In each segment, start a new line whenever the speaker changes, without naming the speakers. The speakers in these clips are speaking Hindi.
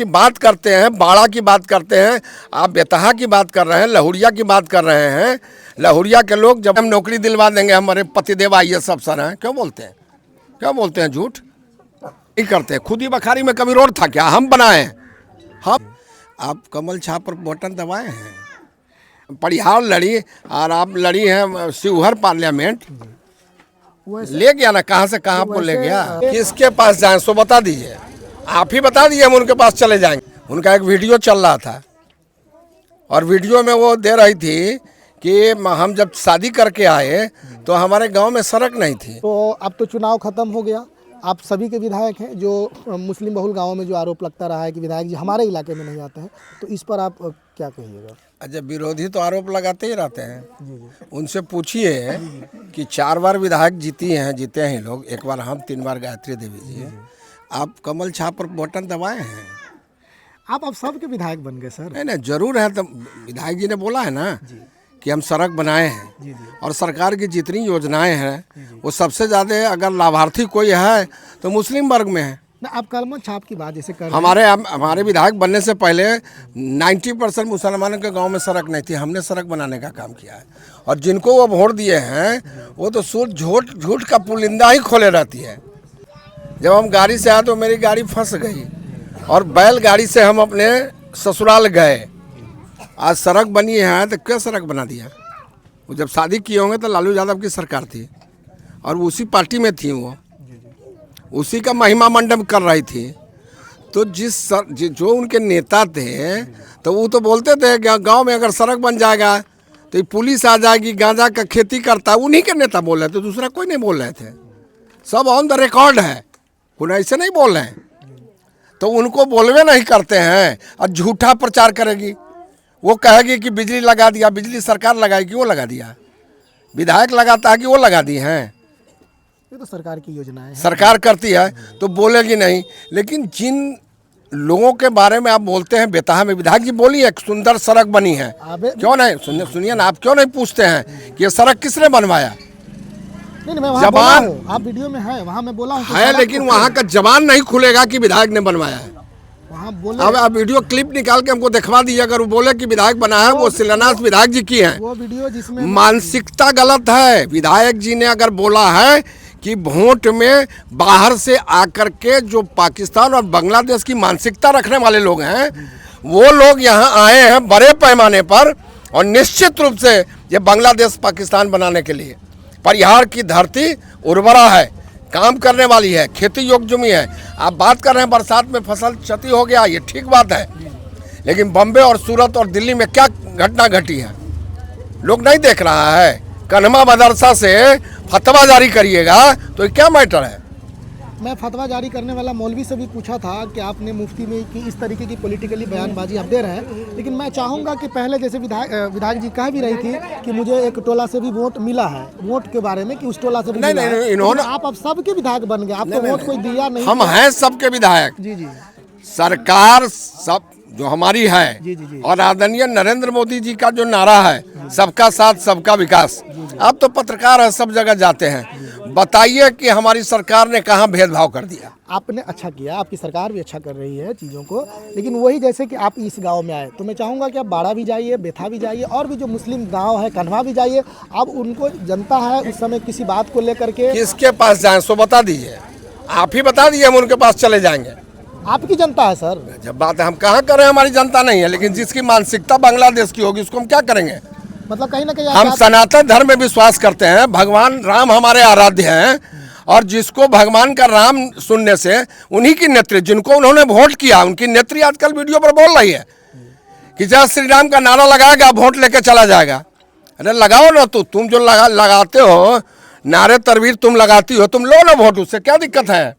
की बात करते हैं, बाड़ा की बात करते हैं, आप बेतहा की बात कर रहे हैं, लहुरिया की बात कर रहे हैं। लहुरिया के लोग जब हम नौकरी दिलवा देंगे, हमारे पतिदेव IAS अफसर हैं, क्यों बोलते हैं, क्या बोलते हैं, झूठ नहीं करते। खुद ही बखारी में कभी रोड था क्या, हम बनाए हैं? हम आप कमल छाप पर बटन दबाए हैं, परिहार लड़ी और आप लड़ी हैं शिवहर पार्लियामेंट, ले गया ना, कहाँ से कहाँ पर ले गया, किसके पास जाए सो बता दीजिए, आप ही बता दिए, हम उनके पास चले जाएंगे। उनका एक वीडियो चल रहा था और वीडियो में वो दे रही थी कि हम जब शादी करके आए तो हमारे गांव में सड़क नहीं थी।
तो अब तो चुनाव खत्म हो गया, आप सभी के विधायक हैं, जो मुस्लिम बहुल गांवों में जो आरोप लगता रहा है कि विधायक जी हमारे इलाके में नहीं आते हैं, तो इस पर आप क्या कहिएगा?
अच्छा, विरोधी तो आरोप लगाते ही रहते हैं। उनसे पूछिए कि 4 बार विधायक जीते हैं लोग, 1 बार हम, 3 बार गायत्री देवी जी। आप कमल छाप पर बटन दबाए हैं,
आप अब सबके विधायक बन गए सर।
नहीं जरूर है, तो विधायक जी ने बोला है ना कि हम सड़क बनाए हैं और सरकार की जितनी योजनाएं हैं वो सबसे ज़्यादा अगर लाभार्थी कोई है तो मुस्लिम वर्ग में है
ना। आप कलम छाप की बात जैसे कर
हमारे विधायक बनने से पहले 90% मुसलमानों के गांव में सड़क नहीं थी, हमने सड़क बनाने का काम किया है। और जिनको वो वोट दिए हैं वो तो झूठ का पुलिंदा ही खोले रहती है। जब हम गाड़ी से आए तो मेरी गाड़ी फंस गई और बैलगाड़ी से हम अपने ससुराल गए। आज सड़क बनी है तो क्या सड़क बना दिया? वो जब शादी किए होंगे तो लालू यादव की सरकार थी और उसी पार्टी में थी, वो उसी का महिमा मंडप कर रही थी। तो जो उनके नेता थे तो वो तो बोलते थे कि गाँव में अगर सड़क बन जाएगा तो ये पुलिस आ जाएगी, गांजा का खेती करता, उन्हीं के नेता बोल रहे थे, दूसरा कोई नहीं बोल रहे थे। सब ऑन द रिकॉर्ड है, कोई ऐसे नहीं बोल रहे हैं। तो उनको बोलवे नहीं करते हैं और झूठा प्रचार करेगी। वो कहेगी कि बिजली लगा दिया, बिजली सरकार लगाएगी, वो लगा दिया, विधायक लगाता है कि वो लगा दी हैं,
ये तो सरकार की योजना है,
सरकार करती है तो बोलेगी नहीं। लेकिन जिन लोगों के बारे में आप बोलते हैं, बेतहा में विधायक जी बोली एक सुंदर सड़क बनी है, क्यों नहीं सुनिए ना, आप क्यों नहीं पूछते हैं कि ये सड़क किसने बनवाया?
नहीं, मैं
जबान
आप वीडियो में है, वहाँ मैं बोला
है, लेकिन वहाँ का जबान नहीं खुलेगा कि विधायक ने बनवाया है।
वहाँ बोले,
अब आप वीडियो क्लिप निकाल के हमको दिखवा दीजिए, अगर वो बोले कि विधायक बना है, वो शिलान्यास विधायक जी की है।
वो वीडियो जिसमें
मानसिकता गलत है। विधायक जी ने अगर बोला है कि वोट में बाहर से आकर के जो पाकिस्तान और बांग्लादेश की मानसिकता रखने वाले लोग हैं, वो लोग यहाँ आए हैं बड़े पैमाने पर और निश्चित रूप से ये बांग्लादेश पाकिस्तान बनाने के लिए। परिहार की धरती उर्वरा है, काम करने वाली है, खेती योग्य जमीन है। आप बात कर रहे हैं बरसात में फसल क्षति हो गया, ये ठीक बात है, लेकिन बम्बे और सूरत और दिल्ली में क्या घटना घटी है लोग नहीं देख रहा है। कन्हमा मदरसा से फतवा जारी करिएगा तो क्या मैटर है?
मैं फतवा जारी करने वाला मौलवी से भी पूछा था कि आपने मुफ्ती में कि इस तरीके की पॉलिटिकली बयानबाजी आप दे रहे हैं, लेकिन मैं चाहूँगा कि पहले जैसे विधायक जी कह भी रही थी कि मुझे एक टोला से भी वोट मिला है, वोट के बारे में कि उस टोला से भी मिला है।
इन्होंने
आप अब सबके विधायक बन गए, आपको वोट कोई दिया नहीं।
हम हैं सबके विधायक।
जी,
सरकार सब जो हमारी है
जी।
और आदरणीय नरेंद्र मोदी जी का जो नारा है, सबका साथ सबका विकास। आप तो पत्रकार हैं, सब जगह जाते हैं, बताइए कि हमारी सरकार ने कहाँ भेदभाव कर दिया?
आपने अच्छा किया, आपकी सरकार भी अच्छा कर रही है चीज़ों को, लेकिन वही जैसे कि आप इस गांव में आए तो मैं चाहूँगा कि आप बाड़ा भी जाइए, बेथा भी जाइए, और भी जो मुस्लिम गांव है कन्हवा भी जाइए। अब उनको जनता है उस समय किसी बात को लेकर के
किसके पास जाएं सो बता दीजिए, आप ही बता दीजिए, हम उनके पास चले जाएंगे।
आपकी जनता है सर।
जब बात है, हम कहाँ कर रहे हैं, हमारी जनता नहीं है, लेकिन जिसकी मानसिकता बांग्लादेश की होगी उसको हम क्या करेंगे?
मतलब कहीं ना कहीं
हम सनातन धर्म में विश्वास करते हैं, भगवान राम हमारे आराध्य हैं, और जिसको भगवान का राम सुनने से उन्हीं की नेत्री, जिनको उन्होंने वोट किया, उनकी नेत्री आजकल वीडियो पर बोल रही है कि जय श्री राम का नारा लगाएगा, वोट लेके चला जाएगा। अरे लगाओ ना, तुम जो लगाते हो नारे तरवीर तुम लगाती हो, तुम लो ना वोट, उससे क्या दिक्कत है?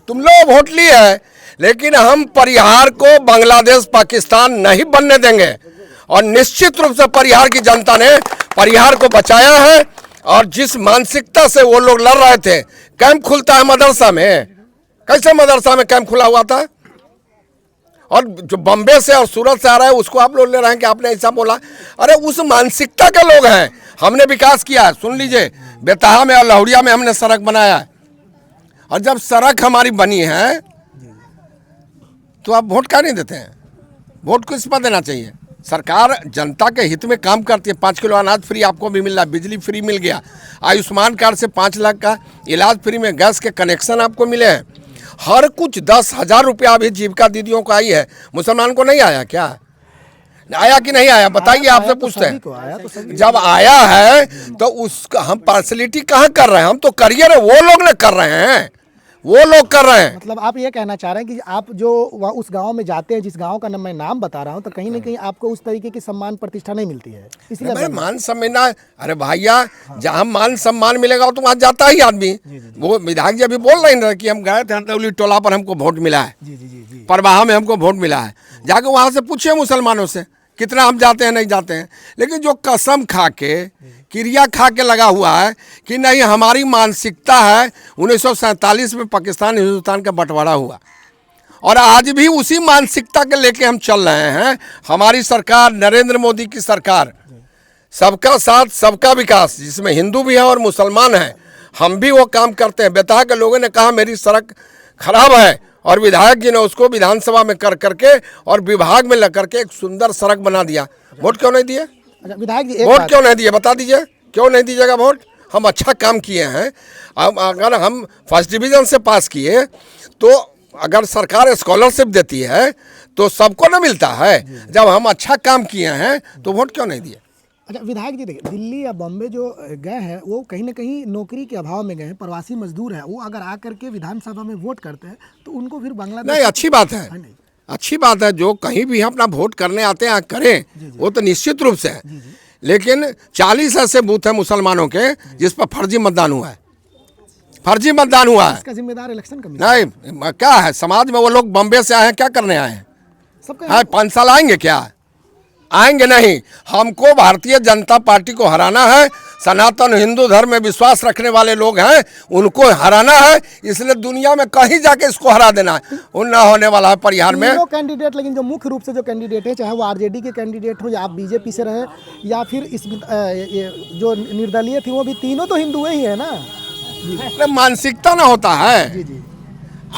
तुम लो वोट ली है, लेकिन हम परिहार को बांग्लादेश पाकिस्तान नहीं बनने देंगे। और निश्चित रूप से परिहार की जनता ने परिहार को बचाया है। और जिस मानसिकता से वो लोग लड़ रहे थे, कैंप खुलता है मदरसा में, कैसे मदरसा में कैंप खुला हुआ था? और जो बम्बे से और सूरत से आ रहा है उसको आप लोग ले रहे हैं कि आपने ऐसा बोला। अरे उस मानसिकता के लोग हैं। हमने विकास किया है, सुन लीजिए, बेतहा में और लहुरिया में हमने सड़क बनाया है। और जब सड़क हमारी बनी है तो आप वोट क्यों नहीं देते हैं? वोट किस पर देना चाहिए? सरकार जनता के हित में काम करती है। 5 किलो अनाज फ्री आपको भी मिल रहा है, बिजली फ्री मिल गया, आयुष्मान कार्ड से 5 लाख का इलाज फ्री में, गैस के कनेक्शन आपको मिले हैं, हर कुछ 10,000 रुपया अभी जीविका दीदियों को आई है। मुसलमान को नहीं आया क्या? आया कि नहीं आया बताइए, आपसे पूछते हैं। जब आया है तो उसका हम पार्शलिटी कहाँ कर रहे हैं? हम तो करियर वो लोग ने कर रहे हैं, वो लोग कर रहे हैं।
मतलब आप ये कहना चाह रहे हैं कि आप जो उस गांव में जाते हैं, जिस गांव का मैं नाम बता रहा हूं, तो कहीं ना कहीं आपको उस तरीके की सम्मान प्रतिष्ठा नहीं मिलती है, इसलिए
भाई मान सम्मान। अरे भैया, जहाँ मान सम्मान मिलेगा तो वहाँ जाता ही आदमी। वो विधायक जी अभी बोल रहे हैं कि हम गए थे हंदौली टोला पर, हमको वोट मिला है, परवाहा में हमको वोट मिला है। जाके वहाँ से पूछिए मुसलमानों से कितना हम जाते हैं नहीं जाते हैं। लेकिन जो कसम खा के, क्रिया खा के लगा हुआ है कि नहीं हमारी मानसिकता है, 1947 में पाकिस्तान हिंदुस्तान का बंटवारा हुआ और आज भी उसी मानसिकता के लेके हम चल रहे हैं। हमारी सरकार, नरेंद्र मोदी की सरकार, सबका साथ सबका विकास, जिसमें हिंदू भी है और मुसलमान है, हम भी वो काम करते हैं। बेतहा के लोगों ने कहा मेरी सड़क खराब है और विधायक जी ने उसको विधानसभा में कर करके और विभाग में लग करके एक सुंदर सड़क बना दिया। वोट क्यों नहीं दिए?
विधायक जी
वोट क्यों नहीं दिए बता दीजिए, क्यों नहीं दीजिएगा वोट? हम अच्छा काम किए हैं। अब अगर हम फर्स्ट डिवीजन से पास किए तो अगर सरकार स्कॉलरशिप देती है तो सबको ना मिलता है। जब हम अच्छा काम किए हैं तो वोट क्यों नहीं दिए?
अच्छा विधायक जी, देखिए दिल्ली या बॉम्बे जो गए हैं वो कहीं ना कहीं नौकरी के अभाव में गए हैं, प्रवासी मजदूर हैं, वो अगर आकर के विधानसभा में वोट करते हैं तो उनको फिर बांग्लादेश
नहीं, अच्छी बात है, अच्छी बात है। जो कहीं भी अपना वोट करने आते हैं करें, वो तो निश्चित रूप से है। लेकिन 40 ऐसे बूथ हैं मुसलमानों के जिस पर फर्जी मतदान हुआ है, फर्जी मतदान हुआ है।
इसका जिम्मेदार इलेक्शन कमीशन
नहीं, क्या है समाज में? वो लोग बॉम्बे से आए हैं, क्या करने आए हैं?
सबका
5 साल आएंगे क्या? आएंगे नहीं। हमको भारतीय जनता पार्टी को हराना है। सनातन हिंदू धर्म में विश्वास रखने वाले लोग हैं, उनको हराना है। इसलिए दुनिया में कहीं जाके इसको हरा देना है। वो ना होने वाला है परिहार में।
कैंडिडेट, लेकिन जो मुख्य रूप से जो कैंडिडेट है, चाहे वो आरजेडी के कैंडिडेट हो या आप बीजेपी से रहे या फिर इस जो निर्दलीय थी, वो भी तीनों तो हिंदू ही है ना।
मानसिकता ना होता है।
जी जी।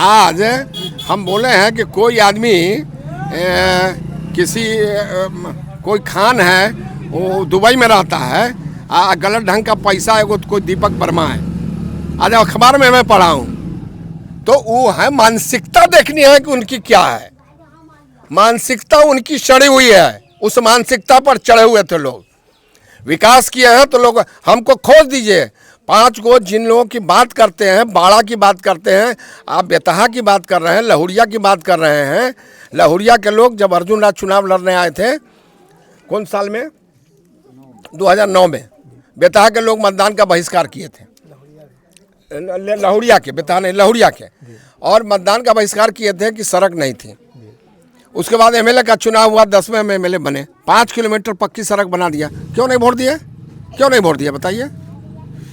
आज हम बोले हैं कि कोई आदमी किसी कोई खान है, वो दुबई में रहता है, गलत ढंग का पैसा है, वो कोई दीपक वर्मा है। आज अखबार में मैं पढ़ा हूँ, तो वो है मानसिकता देखनी है कि उनकी क्या है। मानसिकता उनकी चढ़ी हुई है, उस मानसिकता पर चढ़े हुए थे लोग। विकास किया है तो लोग हमको खोज दीजिए। 5 गो जिन लोगों की बात करते हैं, बाड़ा की बात करते हैं, आप बेतहा की बात कर रहे हैं, लहुरिया की बात कर रहे हैं। लहुरिया के लोग जब अर्जुन राज चुनाव लड़ने आए थे, कौन साल में? 2009 में बेतहा के लोग मतदान का बहिष्कार किए थे। लहुरिया के, बेतहा नहीं, लहुरिया के, और मतदान का बहिष्कार किए थे कि सड़क नहीं थी। उसके बाद एमएलए का चुनाव हुआ, 10वें में एमएलए बने, 5 किलोमीटर पक्की सड़क बना दिया। क्यों नहीं वोट दिए? क्यों नहीं वोट दिए बताइए?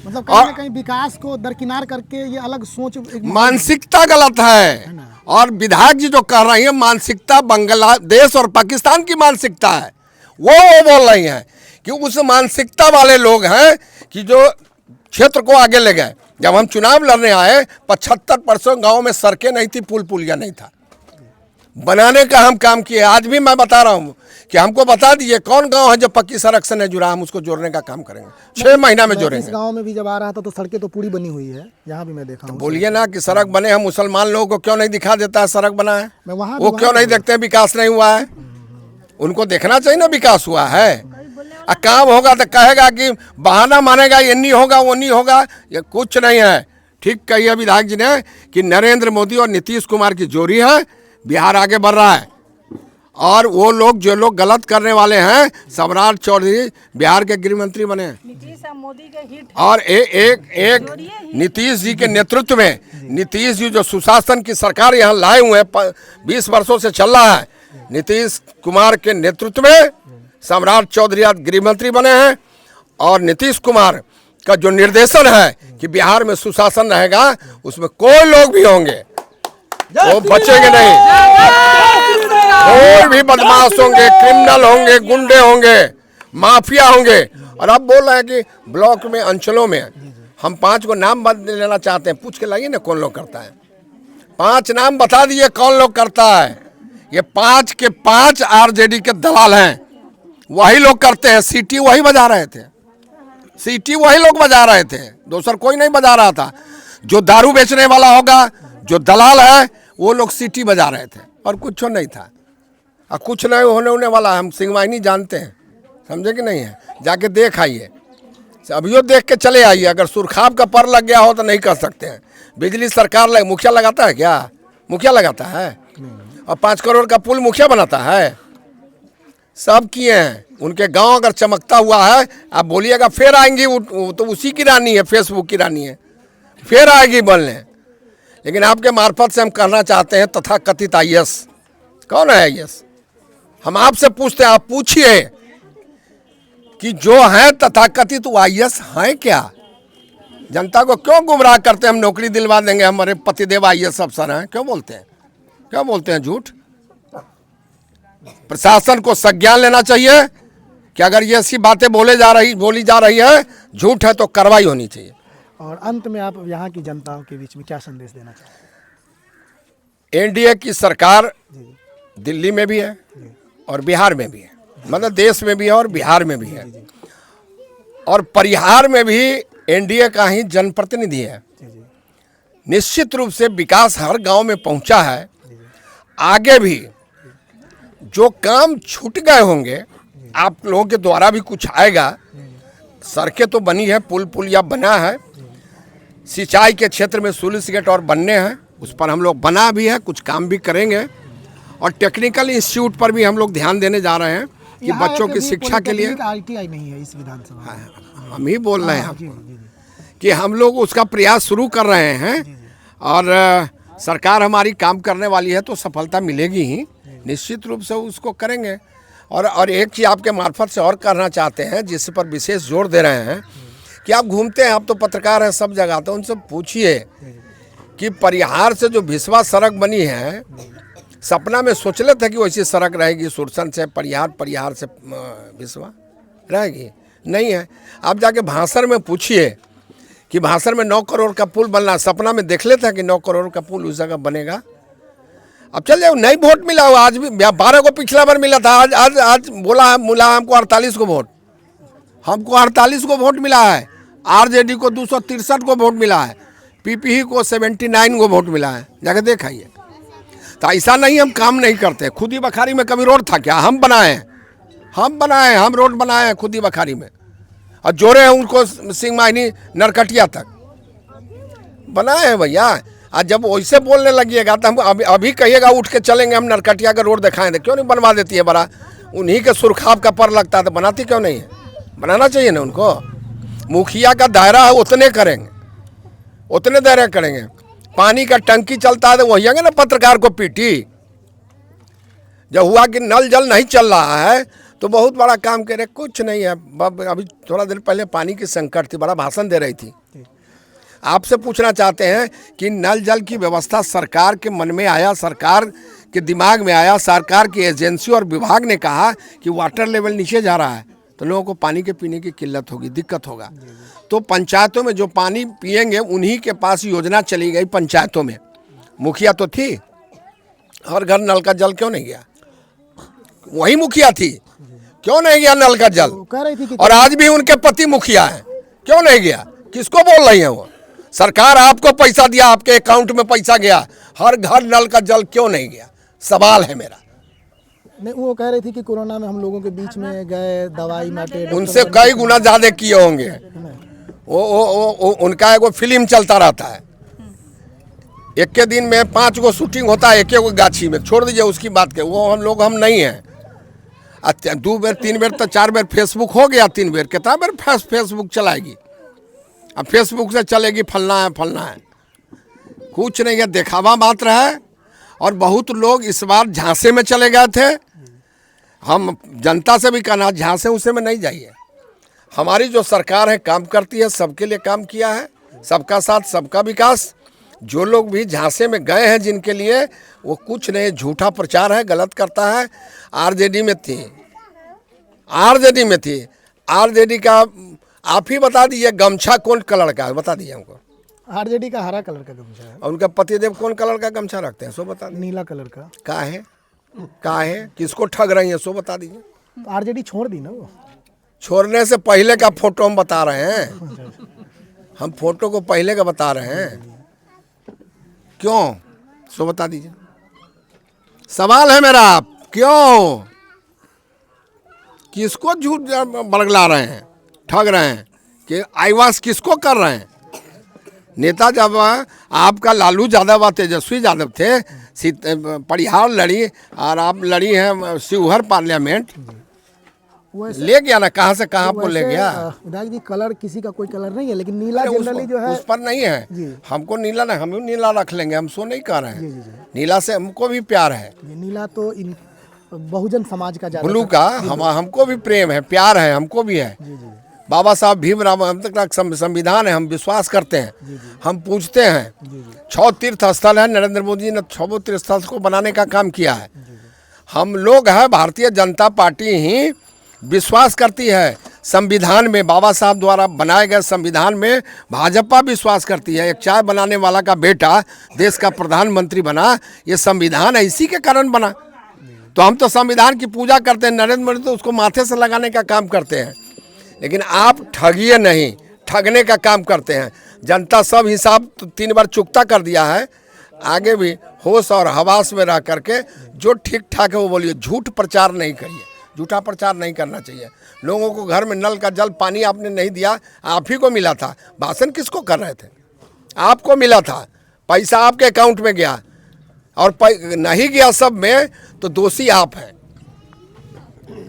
मतलब कहीं ना कहीं विकास को दरकिनार करके ये अलग सोच,
मानसिकता गलत है। और विधायक जी जो कह रही है मानसिकता बांग्लादेश और पाकिस्तान की मानसिकता है, वो बोल रही हैं कि उस मानसिकता वाले लोग हैं कि जो क्षेत्र को आगे ले गए। जब हम चुनाव लड़ने आए 75% गाँव में सड़कें नहीं थी, पुल पुलिया नहीं था, बनाने का हम काम किए। आज भी मैं बता रहा हूँ कि हमको बता दीजिए कौन गांव है जो पक्की सड़क से नहीं जुड़ा, हम उसको जोड़ने का काम करेंगे। 6 महीना में जोड़ेंगे।
इस गांव में भी जब आ रहा था तो सड़कें तो पूरी बनी हुई है, यहाँ भी मैं देखा हूँ।
बोलिए ना कि सड़क बने। हम मुसलमान लोगों को क्यों नहीं दिखा देता है सड़क बना है?
वहाँ
वो क्यों नहीं देखते हैं विकास नहीं हुआ है? उनको देखना चाहिए ना विकास हुआ है। काम होगा तो कहेगा कि बहाना मानेगा, ये नहीं होगा वो नहीं होगा, ये कुछ नहीं है। ठीक कहिए विधायक जी ने कि नरेंद्र मोदी और नीतीश कुमार की जोड़ी है, बिहार आगे बढ़ रहा है। और वो लोग जो लोग गलत करने वाले हैं, सम्राट चौधरी बिहार के गृह मंत्री बने और एक नीतीश जी के नेतृत्व में, नीतीश जी जो सुशासन की सरकार यहाँ लाए हुए हैं, 20 वर्षों से चल रहा है, नीतीश कुमार के नेतृत्व में सम्राट चौधरी आज गृह मंत्री बने हैं। और नीतीश कुमार का जो निर्देशन है कि बिहार में सुशासन रहेगा, उसमें कोई लोग भी होंगे वो बचेंगे नहीं। कोई भी बदमाश होंगे, क्रिमिनल होंगे, गुंडे होंगे, माफिया होंगे। और आप बोल रहे हैं कि ब्लॉक में, अंचलों में हम 5 को नाम बदल लेना चाहते हैं। पूछ के लाइए ना कौन लोग करता है। 5 नाम बता दिए कौन लोग करता है। ये 5 के 5 आरजेडी के दलाल हैं, वही लोग करते हैं। सीटी वही बजा रहे थे, सीटी वही लोग बजा रहे थे, दूसर कोई नहीं बजा रहा था। जो दारू बेचने वाला होगा, जो दलाल है, वो लोग सीटी बजा रहे थे और कुछ नहीं था। और कुछ नहीं होने वाला, हम सिंहवाहिनी जानते हैं, समझे कि नहीं है? जाके देख आइए, अभियो देख के चले आइए। अगर सुरखाब का पर लग गया हो तो नहीं कर सकते हैं। बिजली सरकार मुखिया लगाता है क्या? मुखिया लगाता है? और 5 करोड़ का पुल मुखिया बनाता है? सब किए हैं। उनके गांव अगर चमकता हुआ है, आप बोलिएगा फिर आएंगी, वो तो उसी की रानी है, फेसबुक की रानी है, फिर आएगी बोलने। लेकिन आपके मार्फत से हम कहना चाहते हैं, तथा कथित IAS कौन है? IAS हम आपसे पूछते हैं, आप पूछिए कि जो है तथाकथित वो IAS हैं क्या? जनता को क्यों गुमराह करते हैं? हम नौकरी दिलवा देंगे, हमारे पतिदेव IAS अफसर हैं, क्यों बोलते हैं? क्यों बोलते हैं झूठ? प्रशासन को संज्ञान लेना चाहिए कि अगर ये ऐसी बातें बोली जा रही है, झूठ है, तो कार्रवाई होनी चाहिए।
और अंत में आप यहाँ की जनता के बीच में क्या संदेश देना चाहते हैं?
NDA की सरकार दिल्ली में भी है और बिहार में भी है, मतलब देश में भी है और बिहार में भी है, और परिहार में भी NDA का ही जनप्रतिनिधि है। निश्चित रूप से विकास हर गांव में पहुंचा है। आगे भी जो काम छूट गए होंगे, आप लोगों के द्वारा भी कुछ आएगा। सड़कें तो बनी है, पुल पुलिया बना है, सिंचाई के क्षेत्र में स्लूइस गेट और बनने हैं, उस पर हम लोग बना भी है, कुछ काम भी करेंगे। और टेक्निकल इंस्टीट्यूट पर भी हम लोग ध्यान देने जा रहे हैं कि बच्चों की शिक्षा के लिए।
ITI नहीं है इस विधानसभा में,
हम ही बोल रहे हैं आपको कि हम लोग उसका प्रयास शुरू कर रहे हैं, और सरकार हमारी काम करने वाली है तो सफलता मिलेगी ही, निश्चित रूप से उसको करेंगे। और एक चीज़ आपके मार्फत से और करना चाहते हैं, जिस पर विशेष जोर दे रहे हैं कि आप घूमते हैं, आप तो पत्रकार हैं सब जगह, तो उनसे पूछिए कि परिहार से जो भिसवा सड़क बनी है, सपना में सोच ले थे कि वैसी सड़क रहेगी सुरसन से परिहार, परिहार से भिसवा रहेगी? नहीं है। आप जाके भासर में पूछिए कि भासर में 9 करोड़ का पुल बनना, सपना में देख लेते हैं कि 9 करोड़ का पुल उस जगह बनेगा? अब चल जाओ, नहीं वोट मिला हो, आज भी 12 को पिछला बार मिला था, आज मिला हमको 48 को वोट, हमको 48 को वोट मिला है, RJD को 263 को वोट मिला है, PPE को 79 को वोट मिला है, जाके देखाइए। तो ऐसा नहीं हम काम नहीं करते। खुदी बखारी में कभी रोड था क्या? हम बनाए, हम रोड बनाए हैं खुदी बखारी में, और जोड़े हैं उनको सिंहवाहिनी नरकटिया तक बनाए हैं भैया। आज जब वैसे बोलने लगिएगा तो हम अभी कहिएगा उठ के चलेंगे, हम नरकटिया का रोड दिखाएं दे, क्यों नहीं बनवा देती है? बड़ा उन्हीं के सुरखाब का पर लगता है तो बनाती क्यों नहीं है? बनाना चाहिए ना उनको। मुखिया का दायरा है, उतने करेंगे, उतने दायरा करेंगे। पानी का टंकी चलता है तो वही आएंगे ना पत्रकार को पीटी। जब हुआ कि नल जल नहीं चल रहा है तो बहुत बड़ा काम करे, कुछ नहीं है। अभी थोड़ा देर पहले पानी की संकट थी, बड़ा भाषण दे रही थी। आपसे पूछना चाहते हैं कि नल जल की व्यवस्था सरकार के मन में आया, सरकार के दिमाग में आया, सरकार की एजेंसी और विभाग ने कहा कि वाटर लेवल नीचे जा रहा है तो लोगों को पानी के पीने की किल्लत होगी, दिक्कत होगा। तो पंचायतों में जो पानी पिएंगे उन्हीं के पास योजना चली गई पंचायतों में। मुखिया तो थी, हर घर नल का जल क्यों नहीं गया? वही मुखिया थी, क्यों नहीं गया नल का जल?
कह रही थी कि
और आज भी उनके पति मुखिया हैं, क्यों नहीं गया? किसको बोल रही है वो? सरकार आपको पैसा दिया, आपके अकाउंट में पैसा गया, हर घर नल का जल क्यों नहीं गया? सवाल है मेरा।
नहीं, वो कह रही थी कि कोरोना में हम लोगों के बीच में गए, दवाई माटे,
उनसे कई गुना ज्यादा किए होंगे। वो उनका एगो फिल्म चलता रहता है, एक के दिन में 5 गो शूटिंग होता है, एक गाछी में, छोड़ दीजिए उसकी बात के, वो हम नहीं हैं। 2 बेर 3 बेर तो 4 बेर फेसबुक हो गया, 3 बेर कितना बेर फेसबुक चलाएगी? अब फेसबुक से चलेगी फलना है, कुछ नहीं है, दिखावा मात्र है। और बहुत लोग इस बार झांसे में चले गए थे। हम जनता से भी कहना, झांसे उसे में नहीं जाइए। हमारी जो सरकार है काम करती है, सबके लिए काम किया है, सबका साथ सबका विकास। जो लोग भी झांसे में गए हैं जिनके लिए, वो कुछ नहीं, झूठा प्रचार है, गलत करता है। RJD में थी, RJD का आप ही बता दीजिए, गमछा कौन कलर का है, बता दीजिए हमको।
RJD का हरा कलर का गमछा है।
और उनका पतिदेव कौन कलर का गमछा रखते हैं, सो बता दीजिए।
नीला कलर का
है कहाँ है, किसको ठग रही हैं, सो बता दीजिए।
तो आरजेडी छोड़ दी ना वो।
छोड़ने से पहले का फोटो हम बता रहे हैं, हम फोटो को पहले का बता रहे हैं। क्यों, सो बता दीजिए। सवाल है मेरा, क्यों, किसको झूठ बरगला रहे हैं, ठग रहे हैं, कि आईवास किसको कर रहे हैं? नेता जब आपका लालू यादव और तेजस्वी यादव थे, परिहार लड़ी और आप लड़ी हैं शिवहर पार्लियामेंट, ले गया ना, कहाँ से कहाँ आपको ले गया?
विधायक जी, कलर किसी का कोई कलर नहीं है, लेकिन नीला जनरली जो है
उस पर नहीं है।
जी।
हमको नीला ना, हम नीला रख लेंगे, हम सो नहीं कर रहे
जी,
हैं।
जी।
नीला से हमको भी प्यार है,
ये नीला तो इन बहुजन समाज का ज्यादा
ब्लू का हमको भी प्रेम है, प्यार है, हमको भी है।
जी जी
बाबा साहब भीमराव अम्बेडकर का संविधान है, हम विश्वास करते हैं, हम पूछते हैं।
जी जी
6 तीर्थ स्थल है, नरेंद्र मोदी ने 6 तीर्थ स्थल को बनाने का काम किया है। हम लोग है, भारतीय जनता पार्टी ही विश्वास करती है संविधान में, बाबा साहब द्वारा बनाए गए संविधान में भाजपा विश्वास करती है। एक चाय बनाने वाला का बेटा देश का प्रधानमंत्री बना, ये संविधान इसी के कारण बना। तो हम तो संविधान की पूजा करते हैं, नरेंद्र मोदी तो उसको माथे से लगाने का काम करते हैं। लेकिन आप ठगिए नहीं, ठगने का काम करते हैं। जनता सब हिसाब तो 3 बार चुकता कर दिया है, आगे भी होश और हवास में रह करके जो ठीक ठाक है वो बोलिए। झूठ प्रचार नहीं करिए, झूठा प्रचार नहीं करना चाहिए। लोगों को घर में नल का जल पानी आपने नहीं दिया, आप ही को मिला था। भाषण किसको कर रहे थे? आपको मिला था, पैसा आपके अकाउंट में गया, और नहीं गया सब में तो दोषी आप हैं।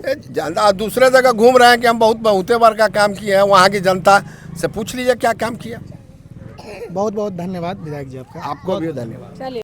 जनता दूसरे जगह घूम रहे हैं कि हम बहुते बार का काम किए हैं, वहाँ की जनता से पूछ लीजिए क्या काम किया।
बहुत बहुत धन्यवाद विधायक जी आपका।
आपको भी धन्यवाद।